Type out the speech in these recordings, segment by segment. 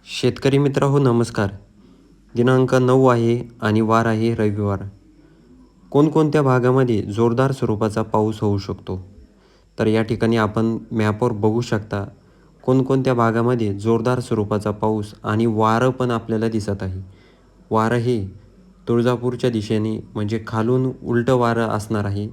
शेतकरी मित्र नमस्कार. दिनांक 9 आहे आणि वार आहे रविवार. कोणकोणत्या भागामध्ये जोरदार स्वरूपाचा पाऊस होऊ शकतो? तर या ठिकाणी आपण मॅपवर बघू शकता कोणकोणत्या भागामध्ये जोरदार स्वरूपाचा पाऊस आणि वारं पण आपल्याला दिसत आहे. वारं हे तुळजापूरच्या दिशेने म्हणजे खालून उलटं वारं असणार आहे.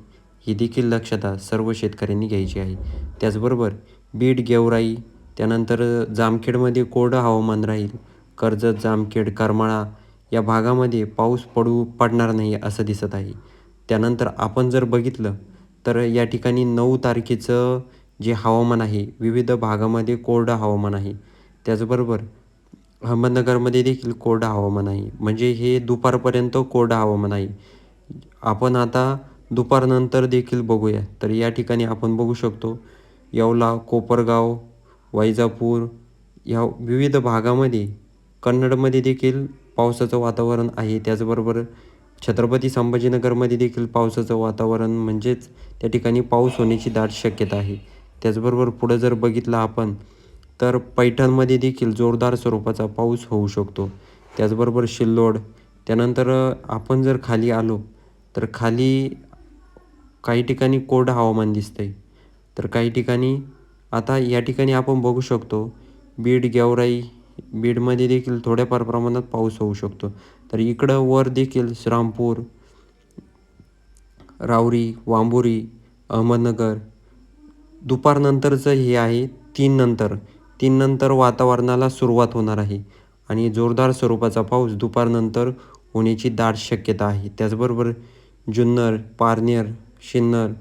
ही देखील दक्षता सर्व शेतकऱ्यांनी घ्यायची आहे. त्याचबरोबर बीड, गेवराई, त्यानंतर जामखेडमध्ये कोरडं हवामान राहील. कर्जत, जामखेड, करमाळा या भागामध्ये पाऊस पडणार नाही असं दिसत आहे. त्यानंतर आपण जर बघितलं तर या ठिकाणी 9 तारखेचं जे हवामान आहे, विविध भागामध्ये कोरडं हवामान आहे. त्याचबरोबर अहमदनगरमध्ये देखील कोरडं हवामान आहे. म्हणजे हे दुपारपर्यंत कोरडं हवामान आहे. आपण आता दुपारनंतर देखील बघूया. तर या ठिकाणी आपण बघू शकतो येवला, कोपरगाव, वैजापूर या विविध भागामध्ये कन्नडमध्ये देखील पावसाचं वातावरण आहे. त्याचबरोबर छत्रपती संभाजीनगरमध्ये देखील पावसाचं वातावरण म्हणजेच त्या ठिकाणी पाऊस होण्याची दाट शक्यता आहे. त्याचबरोबर पुढं जर बघितलं आपण तर पैठणमध्ये देखील जोरदार स्वरूपाचा पाऊस होऊ शकतो. त्याचबरोबर सिल्लोड, त्यानंतर आपण जर खाली आलो तर खाली काही ठिकाणी कोरडं हवामान दिसतंय. तर काही ठिकाणी आता या ठिकाणी आपण बघू शकतो बीड, गेवराई, बीडमध्ये देखील थोड्याफार प्रमाणात पाऊस होऊ शकतो. तर इकडं वर देखील श्रीरामपूर, राहुरी, वांबुरी, अहमदनगर दुपारनंतरचं हे आहे 3 नंतर. 3 नंतर वातावरणाला सुरुवात होणार आहे आणि जोरदार स्वरूपाचा पाऊस दुपारनंतर होण्याची दाट शक्यता आहे. त्याचबरोबर जुन्नर, पारनेर, सिन्नर